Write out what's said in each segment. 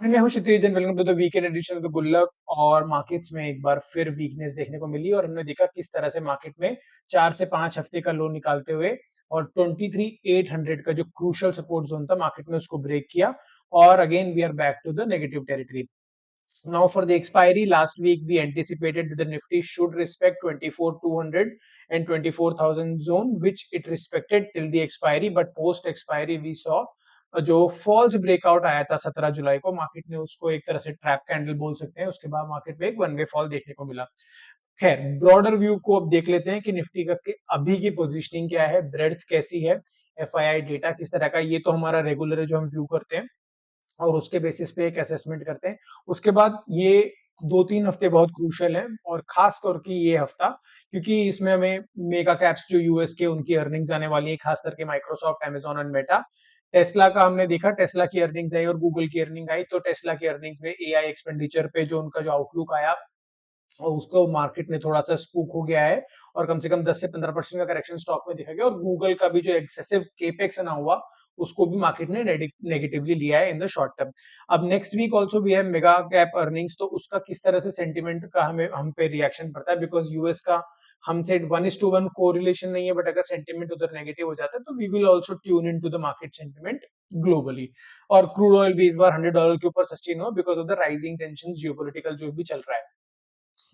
मैं हूं Kshitij and welcome to the weekend edition of the Gullak. और मार्केट्स में एक बार फिर वीकनेस देखने को मिली और हमने देखा किस तरह से मार्केट में 4 से 5 हफ्ते का लो निकालते हुए और 23,800 का जो क्रूशियल सपोर्ट जोन था मार्केट ने उसको ब्रेक किया। और again we are back to the negative territory. Now for the expiry, last week we anticipated that the Nifty should respect 24,200 and 24,000 zone, which it respected till the expiry. But post expiry we saw जो false breakout आया था 17 जुलाई को, market ने उसको एक तरह से trap candle बोल सकते हैं। उसके बाद मार्केट में एक वन वे फॉल देखने को मिला। खैर, ब्रॉडर व्यू को अब देख लेते हैं कि निफ्टी का अभी की पोजीशनिंग क्या है, ब्रेड्थ कैसी है, एफआईआई डेटा किस तरह का। ये तो हमारा रेगुलर है जो हम व्यू करते हैं और उसके बेसिस पे एक असेसमेंट करते हैं। उसके बाद ये 2-3 हफ्ते बहुत क्रूशियल है और खास करके ये हफ्ता, क्योंकि इसमें हमें मेगा कैप्स जो यूएस के उनकी अर्निंग्स आने वाली है, खास करके माइक्रोसॉफ्ट, अमेजॉन और मेटा। टेस्ला का हमने देखा, टेस्ला की अर्निंग्स आई और गूगल की अर्निंग आई, तो टेस्ला की अर्निंग्स में एआई एक्सपेंडिचर पे जो उनका जो आउटलुक आया और उसको मार्केट ने थोड़ा सा स्पूक हो गया है और कम से कम 10 से 15% का करेक्शन स्टॉक में दिखा गया। और गूगल का भी जो एक्सेसिव केपेक्स ना हुआ उसको भी मार्केट ने नेगेटिवली लिया है इन द शॉर्ट टर्म। अब नेक्स्ट वीक ऑल्सो भी है मेगा कैप अर्निंग्स, तो उसका किस तरह से सेंटिमेंट का हमें हम पे रिएक्शन पड़ता है, बिकॉज यूएस का हमसे 1:1 कोरिलेशन नहीं है, बट अगर सेंटिमेंट उधर नेगेटिव हो जाता है तो we will also tune in to the market sentiment globally. और क्रूड ऑयल भी इस बार $100 के ऊपर सस्टेन हुआ because of the rising tension geopolitical जो भी चल रहा है।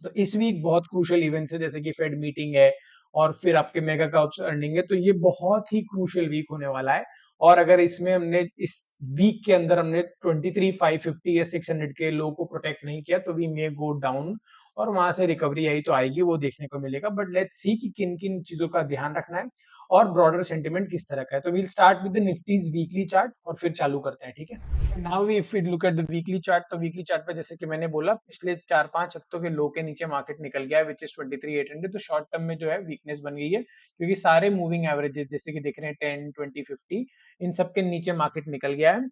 तो इस वीक बहुत क्रूशियल इवेंट्स है, जैसे कि फेड मीटिंग है और फिर आपके मेगा कप्स अर्निंग है, तो ये बहुत ही क्रूशियल वीक होने वाला है। और अगर इसमें हमने इस वीक के अंदर हमने 23,550 या 600 के लो को प्रोटेक्ट नहीं किया तो वी मे गो डाउन, और वहां से रिकवरी आई तो आएगी, वो देखने को मिलेगा। बट लेट्स सी कि किन किन चीजों का ध्यान रखना है और ब्रॉडर सेंटिमेंट किस तरह का है। तो we'll start with the Nifty's weekly chart और फिर चालू करते हैं, ठीक है। Now if we look at the weekly chart, तो वीकली चार्ट पे जैसे कि मैंने बोला पिछले 4-5 हफ्तों के लो के नीचे मार्केट निकल गया है, विच इज 23,800। तो शॉर्ट टर्म में जो है वीकनेस बन गई है, क्योंकि सारे मूविंग एवरेजेस जैसे कि देख रहे हैं 10, 20, 50, इन सब के नीचे मार्केट निकल गया है।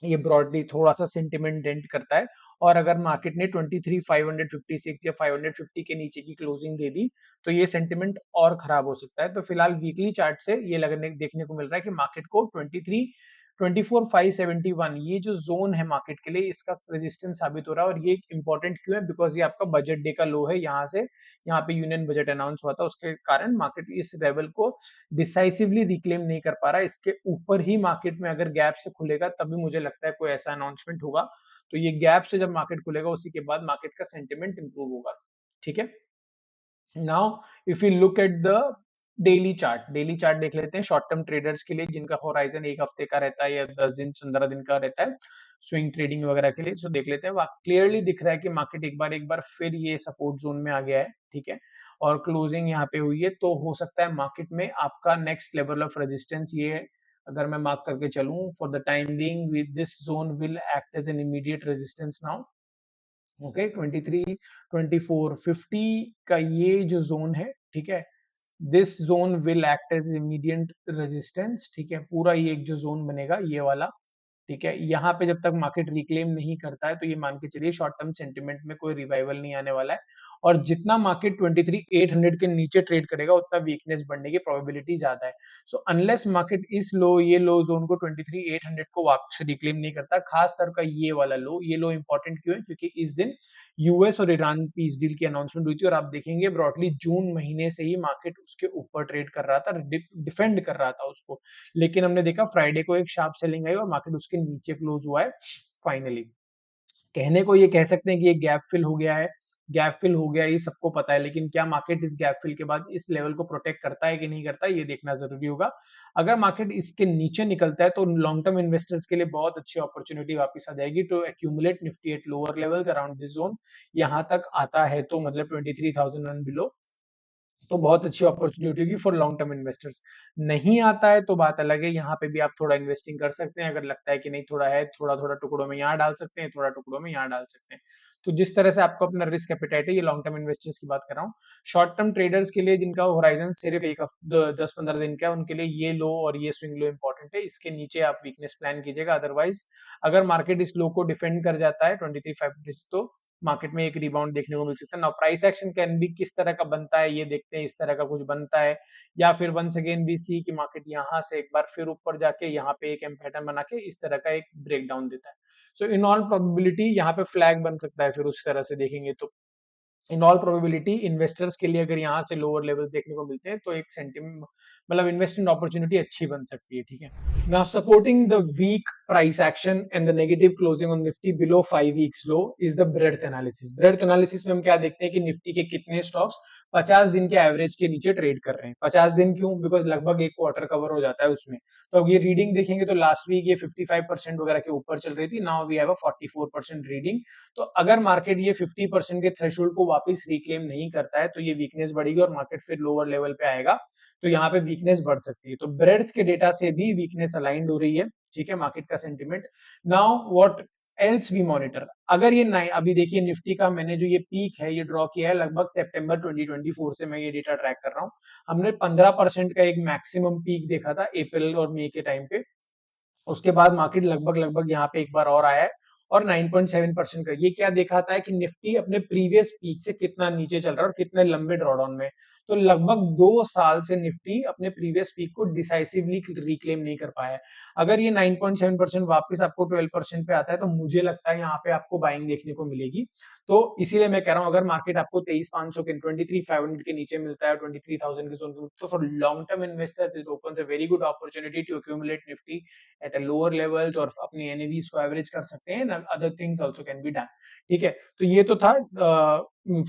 ये ब्रॉडली थोड़ा सा सेंटिमेंट डेंट करता है। और अगर मार्केट ने 23,556 या 550 के नीचे की क्लोजिंग दे दी तो ये सेंटिमेंट और खराब हो सकता है। तो फिलहाल वीकली चार्ट से ये लगने देखने को मिल रहा है कि मार्केट को 24,571 ये जो जोन है मार्केट के लिए, इसका रेजिस्टेंस साबित हो रहा है। और ये इंपॉर्टेंट क्यों है, बिकॉज ये आपका बजट डे का लो है। यहाँ से यहाँ पे यूनियन बजट अनाउंस हुआ था, उसके कारण मार्केट इस लेवल को डिसाइसिवली रिक्लेम नहीं कर पा रहा है। इसके ऊपर ही मार्केट में अगर गैप से खुलेगा तभी मुझे लगता है कोई ऐसा अनाउंसमेंट होगा। तो ये गैप से जब मार्केट खुलेगा उसी के बाद मार्केट का सेंटिमेंट इंप्रूव होगा, ठीक है। Now if you look at the daily chart देख लेते हैं शॉर्ट टर्म ट्रेडर्स के लिए, जिनका होराइजन एक हफ्ते का रहता है या 10 दिन 15 दिन का रहता है स्विंग ट्रेडिंग वगैरह के लिए। सो देख लेते हैं, वहाँ क्लियरली दिख रहा है कि मार्केट एक बार फिर ये सपोर्ट जोन में आ गया है, ठीक है। और क्लोजिंग यहाँ पे हुई है, तो हो सकता है मार्केट में आपका नेक्स्ट लेवल ऑफ रेजिस्टेंस ये है। अगर मैं मार्क करके चलूं, for the time being with this zone will act as an immediate resistance now. Okay, 23, 24, 50 का ये जो जोन है, ठीक है, this zone will act as immediate resistance, ठीक है। पूरा ये एक जो जोन बनेगा ये वाला, ठीक है, यहाँ पे जब तक मार्केट रिक्लेम नहीं करता है तो ये मान के चलिए शॉर्ट टर्म सेंटिमेंट में कोई रिवाइवल नहीं आने वाला है। और जितना मार्केट 23,800 के नीचे ट्रेड करेगा उतना वीकनेस बढ़ने की प्रोबेबिलिटी ज्यादा है। सो अनलेस मार्केट इस लो ये लो जोन को 23,800 को वापस रिक्लेम नहीं करता, खास कर का ये लो इंपॉर्टेंट क्यों है, क्योंकि इस दिन यूएस और ईरान पीस डील की अनाउंसमेंट हुई थी और आप देखेंगे ब्रॉडली जून महीने से ही मार्केट उसके ऊपर ट्रेड कर रहा था, डिफेंड कर रहा था उसको। लेकिन हमने देखा फ्राइडे को एक शार्प सेलिंग आई और मार्केट उसके नीचे क्लोज हुआ है फाइनली। कहने को ये कह सकते हैं कि ये गैप फिल हो गया है, गैप फिल हो गया, ये सबको पता है, लेकिन क्या मार्केट इस गैप फिल के बाद इस लेवल को प्रोटेक्ट करता है कि नहीं करता है, ये देखना जरूरी होगा। अगर मार्केट इसके नीचे निकलता है तो लॉन्ग टर्म इन्वेस्टर्स के लिए बहुत अच्छी अपॉर्चुनिटी वापस आ जाएगी to accumulate Nifty at lower levels around this zone. यहाँ तक आता है तो मतलब 23,000 एंड बिलो, तो बहुत अच्छी अपॉर्चुनिटी होगी फॉर लॉन्ग टर्म इन्वेस्टर्स। नहीं आता है तो बात अलग है, यहाँ पे भी आप थोड़ा इन्वेस्टिंग कर सकते हैं। अगर लगता है कि नहीं थोड़ा है, थोड़ा थोड़ा टुकड़ों में यहाँ डाल सकते हैं, थोड़ा टुकड़ों में यहाँ डाल सकते हैं। तो जिस तरह से आपको अपना रिस्क एपिटाइट है, ये लॉन्ग टर्म इन्वेस्टर्स की बात कर रहा हूँ। शॉर्ट टर्म ट्रेडर्स के लिए जिनका होराइजन सिर्फ एक 10-15 दिन का है, उनके लिए ये लो और ये स्विंग लो इंपॉर्टेंट है। इसके नीचे आप वीकनेस प्लान कीजिएगा। अदरवाइज अगर मार्केट इस लो को डिफेंड कर जाता है 23,550 तो मार्केट में एक रिबाउंड देखने को मिल सकता है। Now price action can be किस तरह का बनता है ये देखते हैं, इस तरह का कुछ बनता है या फिर वंस अगेन वी सी कि मार्केट यहाँ से एक बार फिर ऊपर जाके यहाँ पे एक एम पैटर्न बना के इस तरह का एक ब्रेकडाउन देता है। सो इन ऑल प्रोबेबिलिटी यहाँ पे फ्लैग बन सकता है फिर उस तरह से देखेंगे तो इन ऑल प्रोबेबिलिटी इन्वेस्टर्स के लिए अगर यहाँ से लोअर लेवल देखने को मिलते हैं तो एक सेंटिमेंट मतलब इन्वेस्टमेंट अपॉर्चुनिटी अच्छी बन सकती है, ठीक है। Now supporting the weak price action and the negative closing on Nifty below 5 weeks low is the breadth analysis. Breadth analysis में हम क्या देखते हैं कि निफ्टी के कितने स्टॉक्स 50 दिन के एवरेज के नीचे ट्रेड कर रहे हैं। 50 दिन क्यों? बिकॉज लगभग एक क्वार्टर कवर हो जाता है उसमें। तो अब ये रीडिंग देखेंगे तो लास्ट वीक ये 55% वगैरह के ऊपर चल रही थी, now we have a 44% reading. तो अगर मार्केट ये 50% के थ्रेशोल्ड को वापस रिक्लेम नहीं करता है तो ये वीकनेस बढ़ेगी और मार्केट फिर लोअर लेवल पे आएगा, तो यहाँ पे वीकनेस बढ़ सकती है। तो ब्रेड्थ के डेटा से भी वीकनेस अलाइंड हो रही है, ठीक है, मार्केट का sentiment. Now what else we monitor, अगर ये नहीं, अभी देखिए निफ्टी का मैंने जो ये पीक है ये ड्रॉ किया है लगभग सितंबर 2024 से मैं ये डेटा ट्रैक कर रहा हूँ। हमने 15% का एक मैक्सिमम पीक देखा था अप्रैल और मई के टाइम पे, उसके बाद मार्केट लगभग लगभग यहाँ पे एक बार और आया है और 9.7% का। ये क्या दिखाता है कि निफ्टी अपने प्रीवियस पीक से कितना नीचे चल रहा है और कितने लंबे ड्रॉडाउन में। तो लगभग 2 साल से निफ्टी अपने प्रीवियस पीक को डिसाइसिवली रिक्लेम नहीं कर पाया है। अगर ये 9.7% वापस आपको 12% पे आता है तो मुझे लगता है यहाँ पे आपको बाइंग देखने को मिलेगी। तो इसीलिए मैं कह रहा हूँ अगर मार्केट आपको 23,500 के 23,500 के नीचे मिलता है, 23,000 के जोन में, तो for long term investors it opens a very good opportunity to accumulate Nifty at a lower levels और अपनी एनएवीज को एवरेज कर सकते हैं, other things also can be done, ठीक है। तो ये तो था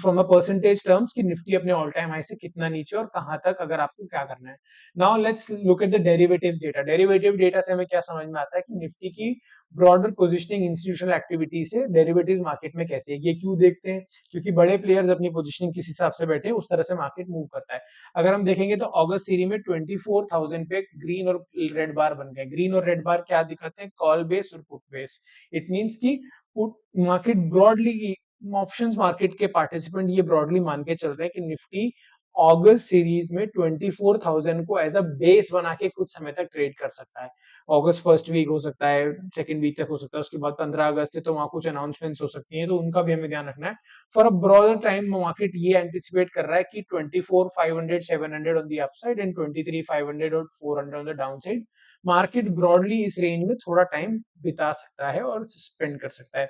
फ्रॉम अ परसेंटेज टर्म्स कि निफ्टी अपने ऑल टाइम हाई से कितना नीचे और कहां तक अगर आपको क्या करना है। Now let's look at the derivatives data. Derivative data से हमें क्या समझ में आता है कि निफ्टी की ब्रॉडर पोजिशनिंग इंस्टीट्यूशनल एक्टिविटी से डेरिवेटिव मार्केट में कैसे है। ये क्यों देखते हैं? क्योंकि बड़े प्लेयर्स अपनी पोजिशनिंग किस हिसाब से बैठे हैं उस तरह से मार्केट मूव करता है। अगर हम देखेंगे तो अगस्त सीरीज में 24,000 पे ग्रीन और रेड बार बन गए। ग्रीन और रेड बार क्या दिखाते हैं? कॉल बेस और पुट बेस। इट मींस कि put market broadly, options market के पार्टिसिपेंट ये ब्रॉडली मान के चल रहे हैं कि निफ्टी अगस्त सीरीज में 24,000 को एज अ बेस बना के कुछ समय तक ट्रेड कर सकता है। अगस्त फर्स्ट वीक हो सकता है, सेकंड वीक तक हो सकता है, उसके बाद 15 अगस्त से तो वहां कुछ अनाउंसमेंट्स हो सकती हैं, तो उनका भी हमें ध्यान रखना है। For a broader time market ये एंटिसिपेट कर रहा है कि 24,500 700 ऑन द अपसाइड एंड 23,500 और 400 on the downside. Market broadly इस रेंज में थोड़ा टाइम बिता सकता है और स्पेंड कर सकता है।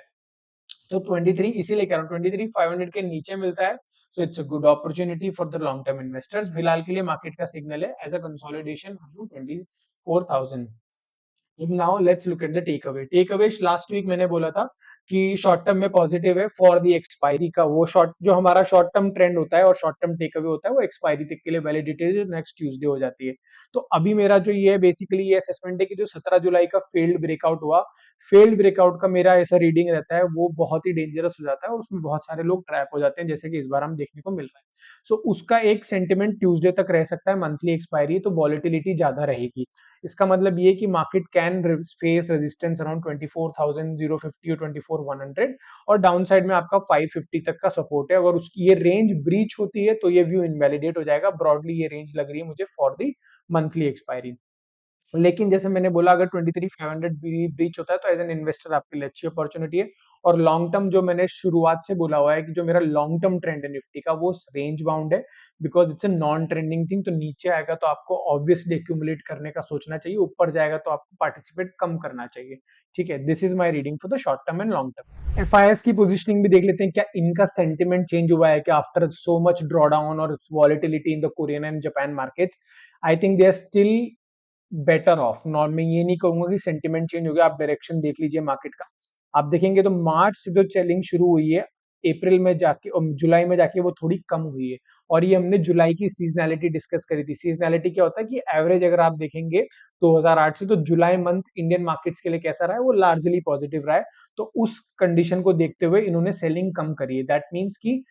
तो 23 इसीलिए कह रहा हूँ 23,500 के नीचे मिलता है, so it's a good opportunity for the long term investors. फिलहाल के लिए मार्केट का सिग्नल है as a consolidation 24,000। Now let's look at the takeaway. Takeaway last week मैंने बोला था कि शॉर्ट टर्म में पॉजिटिव है फॉर द एक्सपायरी का, वो शॉर्ट जो हमारा शॉर्ट टर्म ट्रेंड होता है और शॉर्ट टर्म टेक अवे होता है वो एक्सपायरी तक के लिए वैलिडिटी नेक्स्ट ट्यूसडे हो जाती है। तो अभी मेरा जो ये है बेसिकली ये असेसमेंट है कि जो 17 जुलाई का फेल्ड ब्रेकआउट हुआ, फेल्ड ब्रेकआउट का मेरा ऐसा रीडिंग रहता है वो बहुत ही डेंजरस हो जाता है और उसमें बहुत सारे लोग ट्रैप हो जाते हैं जैसे कि इस बार हम देखने को मिल रहा है। सो उसका एक सेंटिमेंट ट्यूसडे तक रह सकता है, मंथली एक्सपायरी, तो वॉलिटिलिटी ज्यादा रहेगी। इसका मतलब ये कि market can face resistance around 24,050 और 24,100 और डाउन साइड में आपका 550 तक का सपोर्ट है। अगर उसकी ये रेंज ब्रीच होती है तो ये व्यू इनवैलिडेट हो जाएगा। ब्रॉडली ये रेंज लग रही है मुझे फॉर दी मंथली एक्सपायरी। लेकिन जैसे मैंने बोला अगर 23,500 ब्रीच होता है तो एज एन इन्वेस्टर आपके लिए अच्छी अपॉर्चुनिटी है। और लॉन्ग टर्म जो मैंने शुरुआत से बोला हुआ है कि जो मेरा लॉन्ग टर्म ट्रेंड है निफ्टी का वो रेंज बाउंड है, because it's a non trending thing. तो नीचे आएगा तो आपको ऑब्वियसली एक्यूमुलेट करने का सोचना चाहिए, ऊपर जाएगा तो आपको पार्टिसिपेट कम करना चाहिए, ठीक है। This is my reading for the short term and long term. FIS की पोजिशनिंग भी देख लेते हैं, क्या इनका सेंटिमेंट चेंज हुआ है कि आफ्टर सो मच ड्रॉडाउन और volatility in the Korean and Japan markets. I think they are still better off. Not, मैं ये नहीं कहूंगा कि सेंटिमेंट चेंज हो गया, आप डायरेक्शन देख लीजिए मार्केट का। आप देखेंगे तो मार्च से जो सेलिंग शुरू हुई है अप्रैल में जाके और जुलाई में जाके वो थोड़ी कम हुई है। और ये हमने जुलाई की सीजनैलिटी डिस्कस करी थी। सीजनैलिटी क्या होता है कि एवरेज अगर आप देखेंगे 2008 से, तो जुलाई मंथ इंडियन मार्केट्स के लिए कैसा रहा है? वो लार्जली पॉजिटिव रहा है। तो उस कंडीशन को देखते हुए इन्होंने सेलिंग कम करी है। दैट मीन्स की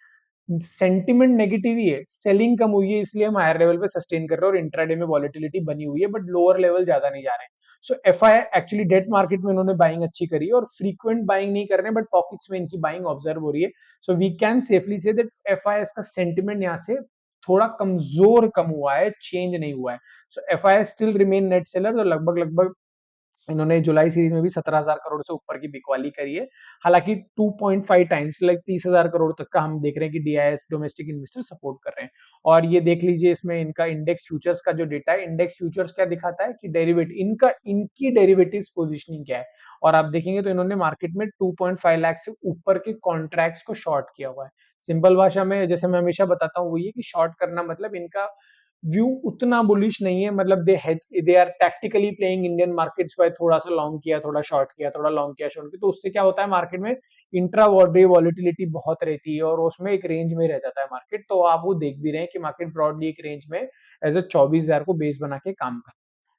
सेंटिमेंट नेगेटिव ही है, सेलिंग कम हुई है, इसलिए हम हायर लेवल पे सस्टेन कर रहे हैं और इंट्राडे में वॉलिटिलिटी बनी हुई है, बट लोअर लेवल ज्यादा नहीं जा रहे हैं। सो एफआई एक्चुअली डेट मार्केट में इन्होंने बाइंग अच्छी करी है और फ्रीक्वेंट बाइंग नहीं कर रहे हैं, बट पॉकेट्स में इनकी बाइंग ऑब्जर्व हो रही है। So we can safely say that FIs का सेंटिमेंट यहाँ से थोड़ा कमजोर कम हुआ है, चेंज नहीं हुआ है। So FIIs still remain net seller और लगभग लगभग इन्होंने जुलाई सीरीज में भी 17,000 करोड़ से ऊपर की बिकवाली करी है। हालांकि 2.5 टाइम्स लाइक 30,000 करोड़ तक का हम देख रहे हैं कि डीआईएस डोमेस्टिक इन्वेस्टर सपोर्ट कर रहे हैं। और ये देख लीजिए इसमें इनका इंडेक्स फ्यूचर्स का जो डेटा है, इंडेक्स फ्यूचर्स क्या दिखाता है कि डेरिवेटिव इनका इनकी डेरिवेटिव पोजीशनिंग क्या है। और आप देखेंगे तो इन्होंने मार्केट में 2.5 लाख से ऊपर के कॉन्ट्रैक्ट्स को शॉर्ट किया हुआ है। सिंपल भाषा में जैसे मैं हमेशा बताता हूँ वो ये कि शॉर्ट करना मतलब इनका व्यू उतना बुलिश नहीं है, मतलब they are tactically playing Indian markets पर, थोड़ा सा लॉन्ग किया, थोड़ा शॉर्ट किया, थोड़ा लॉन्ग किया, शॉर्ट किया, तो उससे क्या होता है मार्केट में इंट्रा डे वॉलिटिलिटी बहुत रहती है और उसमें एक रेंज में रह जाता है मार्केट। तो आप वो देख भी रहे हैं कि मार्केट ब्रॉडली एक रेंज में एज ए 24,000 को बेस बना के काम कर,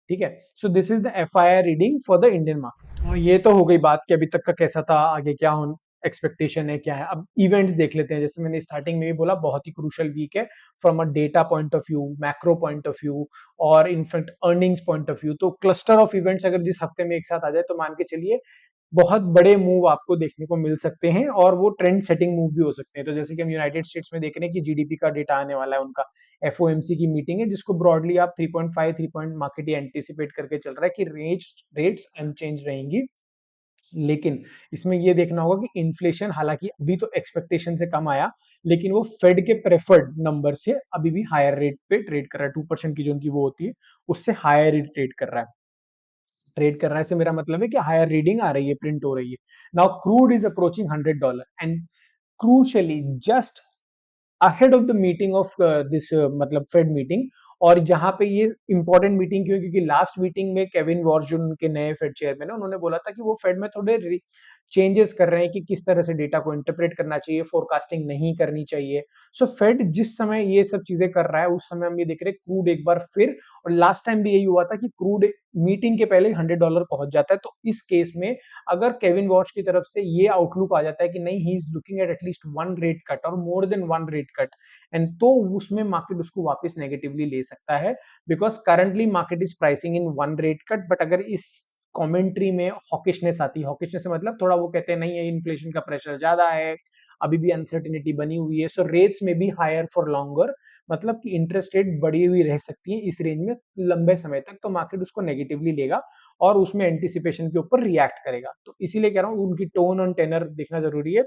ठीक है। So this is the FII reading for the Indian market. और ये तो हो गई बात कि अभी तक का कैसा था, आगे क्या हो एक्सपेक्टेशन है, क्या है। अब इवेंट्स देख लेते हैं। जैसे मैंने स्टार्टिंग में भी बोला, बहुत ही क्रूशियल वीक है from a data point of view, macro point of view और in fact earnings point of view. तो क्लस्टर ऑफ इवेंट्स अगर जिस हफ्ते में एक साथ आ जाए तो मान के चलिए बहुत बड़े मूव आपको देखने को मिल सकते हैं और वो ट्रेंड सेटिंग मूव भी हो सकते हैं। तो जैसे कि हम यूनाइटेड स्टेट्स में देख रहे हैं कि जीडीपी का डेटा आने वाला है, उनका एफओएमसी की मीटिंग है, जिसको ब्रॉडली आप 3.5 3 पॉइंट मार्केट ये एंटिसिपेट करके चल रहा है कि रेट्स अनचेंज रहेंगी। लेकिन इसमें ये देखना होगा कि इन्फ्लेशन हालांकि अभी तो एक्सपेक्टेशन से कम आया, लेकिन वो फेड के प्रेफर्ड नंबर से अभी भी हायर रेट पे ट्रेड कर रहा है। 2% की जो उनकी वो होती है उससे हायर ही ट्रेड कर रहा है। ट्रेड कर रहा है से मेरा मतलब है कि हायर रीडिंग आ रही है, प्रिंट हो रही है। Now crude is approaching $100 and crucially just ahead of the meeting of this मतलब फेड मीटिंग। और जहां पे ये इंपॉर्टेंट मीटिंग क्यों, क्योंकि लास्ट मीटिंग में केविन वॉर्ज जो उनके नए फेड चेयरमैन है, उन्होंने बोला था कि वो फेड में थोड़े चेंजेस कर रहे हैं कि किस तरह से डेटा को इंटरप्रेट करना चाहिए, फोरकास्टिंग नहीं करनी चाहिए। सो फेड जिस समय ये सब चीजें कर रहा है उस समय हम ये देख रहे हैं क्रूड एक बार फिर, और लास्ट टाइम भी यही हुआ था कि क्रूड मीटिंग के पहले $100 पहुंच जाता है। तो इस केस में अगर केविन वॉच की तरफ से ये आउटलुक आ जाता है कि नहीं, he is looking at least one rate cut और more than one rate cut, and तो उसमें मार्केट उसको वापस नेगेटिवली ले सकता है। Because currently market is pricing in one rate cut, but अगर इस कमेंट्री में हॉकिशनेस आती है, हॉकिशनेस से मतलब थोड़ा वो कहते हैं नहीं ये इन्फ्लेशन का प्रेशर ज्यादा है, अभी भी अनसर्टिनिटी बनी हुई है, सो रेट्स में बी हायर फॉर लॉन्गर, मतलब कि इंटरेस्ट रेट बढ़ी हुई रह सकती है इस रेंज में लंबे समय तक, तो मार्केट उसको नेगेटिवली लेगा और उसमें एंटिसिपेशन के ऊपर रिएक्ट करेगा। तो इसीलिए कह रहा हूँ उनकी टोन और टेनर देखना जरूरी है।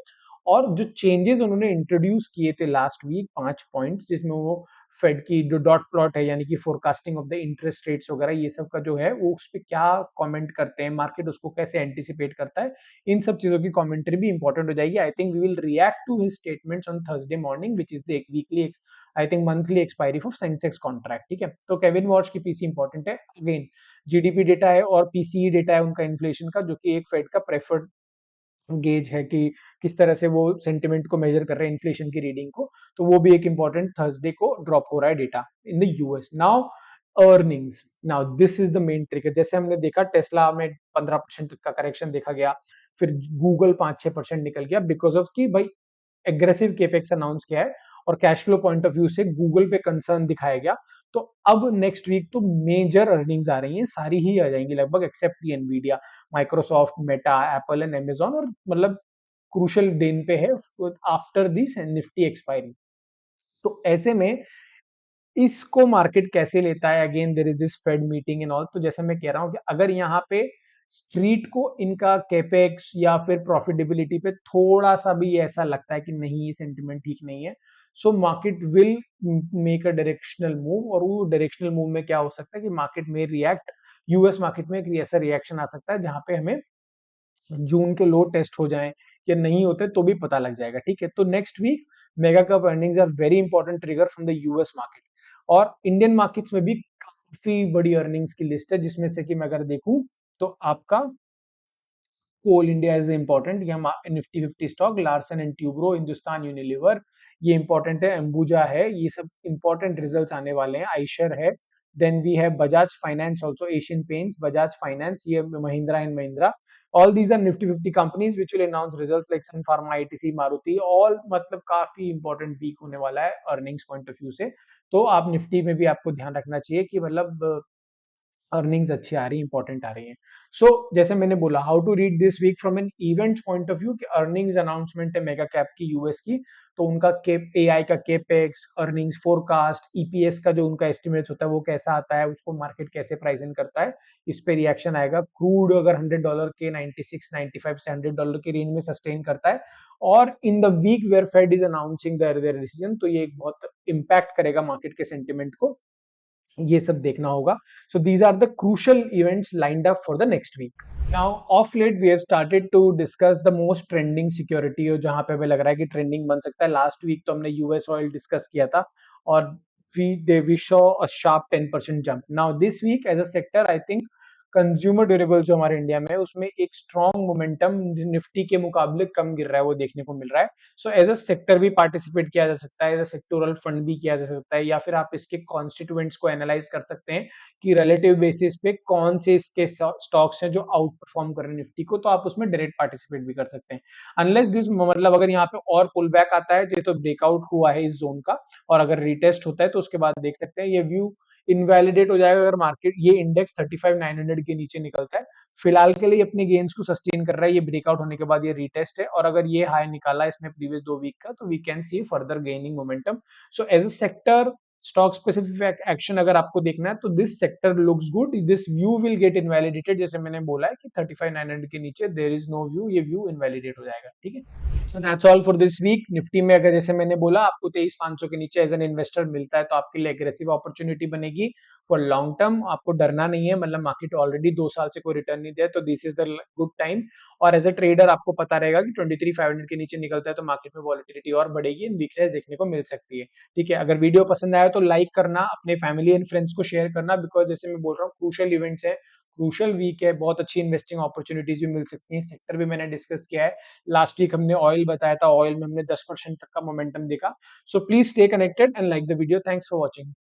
और जो चेंजेस उन्होंने इंट्रोड्यूस किए थे लास्ट वीक 5 पॉइंट्स, जिसमें वो फेड की जो डॉट प्लॉट है यानी कि forecasting of the interest rates वगैरह ये सब का जो है वो उस पर क्या कमेंट करते हैं, मार्केट उसको कैसे एंटिसिपेट करता है, इन सब चीजों की कमेंट्री भी इंपॉर्टेंट हो जाएगी। I think we will react to his statements on Thursday morning which is the weekly I think monthly expiry of Sensex contract, ठीक है। तो केविन वॉच की पीसी इंपॉर्टेंट है। अगेन जीडीपी डेटा है और पीसीई डेटा है उनका inflation का, जो कि एक फेड का प्रेफर्ड गेज है कि किस तरह से वो सेंटिमेंट को मेजर कर रहे हैं, इन्फ्लेशन की रीडिंग को। तो वो भी एक इंपॉर्टेंट थर्सडे को ड्रॉप हो रहा है data in the US. Now earnings, now this is the main trigger. जैसे हमने देखा टेस्ला में 15% तक का करेक्शन देखा गया, फिर गूगल 5-6% निकल गया बिकॉज ऑफ कि भाई एग्रेसिव केपेक्स अनाउंस किया है और cash flow point of view से गूगल पे कंसर्न दिखाया गया। तो अब नेक्स्ट वीक तो मेजर अर्निंग्स आ रही हैं, सारी ही आ जाएंगी लगभग except the Nvidia, Microsoft, Meta, Apple and Amazon, और मतलब क्रूशल दिन पे है आफ्टर दिस निफ्टी एक्सपायरी। तो ऐसे में इसको मार्केट कैसे लेता है, again there is this Fed meeting and all. तो जैसे मैं कह रहा हूं कि अगर यहाँ पे स्ट्रीट को इनका कैपेक्स या फिर प्रॉफिटेबिलिटी पे थोड़ा सा भी ऐसा लगता है कि नहीं ये सेंटिमेंट ठीक नहीं है, so market will make a directional move. और वो डायरेक्शनल मूव में क्या हो सकता है कि मार्केट में रिएक्ट, यूएस मार्केट में एक ऐसा रिएक्शन आ सकता है जहां पे हमें जून के लो टेस्ट हो जाएं या नहीं होते तो भी पता लग जाएगा, ठीक है। तो next week mega cap earnings are very important trigger from the US market. और इंडियन मार्केट्स में भी काफी बड़ी अर्निंग्स की लिस्ट है, जिसमें से कि मैं अगर देखूं तो आपका कोल इंडिया इज इंपॉर्टेंट, ये Nifty 50 stock, Larsen and Toubro, Hindustan Unilever ये इंपॉर्टेंट है, अंबुजा है, ये सब इंपॉर्टेंट रिजल्ट्स आने वाले हैं, आइशर है। Then we have Bajaj Finance also, Asian Paints, Bajaj Finance, ये Mahindra and Mahindra, all these are Nifty 50 companies which will announce results like Sun Pharma, ITC, Maruti, all मतलब काफी इंपॉर्टेंट वीक होने वाला है अर्निंग्स पॉइंट ऑफ व्यू से। तो आप निफ्टी में भी आपको ध्यान रखना चाहिए कि मतलब अर्निंग्स अच्छी आ रही है, इंपॉर्टेंट आ रही है। सो जैसे मैंने बोला, how to read this week from an event point of view कि अर्निंग्स अनाउंसमेंट है मेगा कैप की यूएस की, तो उनका केप एआई का केपेक्स, अर्निंग्स फोरकास्ट, ईपीएस का जो उनका एस्टिमेट होता है वो कैसा आता है, उसको मार्केट कैसे प्राइस इन करता है, इस पे रिएक्शन आएगा। क्रूड अगर $100 के 96 95 से $100 के रेंज में सस्टेन करता है और in the week where Fed is announcing their decision, तो ये एक बहुत इम्पैक्ट करेगा मार्केट के सेंटिमेंट को, ये सब देखना होगा। So these are the crucial events lined up for the next week. Now of late we have started to discuss the most trending security, और जहां पे हमें लग रहा है कि ट्रेंडिंग बन सकता है। लास्ट वीक तो हमने यूएस ऑयल डिस्कस किया था और we show a sharp 10% jump. Now this week as a sector I think consumer durable जो हमारे इंडिया में है उसमें एक स्ट्रॉन्ग मोमेंटम निफ्टी के मुकाबले कम गिर रहा है वो देखने को मिल रहा है। सो एज अ सेक्टर भी पार्टिसिपेट किया जा सकता है, एज अ सेक्टोरल फंड भी किया जा सकता है, या फिर आप इसके कॉन्स्टिट्यूएंट्स को एनालाइज कर सकते हैं कि रिलेटिव बेसिस पे कौन से इसके स्टॉक्स हैं जो आउट परफॉर्म कर रहे हैं निफ्टी को, तो आप उसमें डायरेक्ट पार्टिसिपेट भी कर सकते हैं। अनलेस दिस मतलब अगर यहाँ पे और पुल बैक आता है, तो ब्रेकआउट हुआ है इस जोन का, और अगर रिटेस्ट होता है तो उसके बाद देख सकते हैं ये व्यू इनवैलिडेट हो जाएगा अगर मार्केट ये इंडेक्स 35,900 के नीचे निकलता है। फिलहाल के लिए अपने गेन्स को सस्टेन कर रहा है, ये ब्रेकआउट होने के बाद ये रिटेस्ट है, और अगर ये हाई निकाला इसने प्रीवियस 2 वीक का, तो we can see further gaining momentum. So as a sector stock specific action अगर आपको देखना है तो this sector looks good, this view will get invalidated, जैसे मैंने बोला है कि 35,900 के नीचे देयर इज नो व्यू, ये व्यू इनवैलिडेट हो जाएगा। ठीक है, so that's all for this week. Nifty में अगर जैसे मैंने बोला आपको 23,500 के नीचे एज एन इन्वेस्टर मिलता है तो आपके लिए एग्रेसिव अपॉर्चुनिटी बनेगी फॉर लॉन्ग टर्म, आपको डरना नहीं है, मतलब मार्केट ऑलरेडी 2 साल से कोई रिटर्न नहीं दिया तो this is the good time. और एज अ ट्रेडर आपको पता रहेगा कि 23,500 के नीचे निकलता है तो मार्केट में वॉलिटिलिटी और बढ़ेगी, वीकनेस देखने को मिल सकती है। ठीक है, अगर वीडियो पसंद आया तो लाइक करना, अपने फैमिली एंड फ्रेंड्स को शेयर करना, बिकॉज जैसे मैं बोल रहा हूँ क्रूशियल इवेंट्स है, क्रूशियल वीक है, बहुत अच्छी इन्वेस्टिंग अपॉर्चुनिटीज भी मिल सकती हैं। सेक्टर भी मैंने डिस्कस किया है, लास्ट वीक हमने ऑयल बताया था, ऑयल में हमने 10% तक का मोमेंटम देखा। So please stay connected and like the video. Thanks for watching.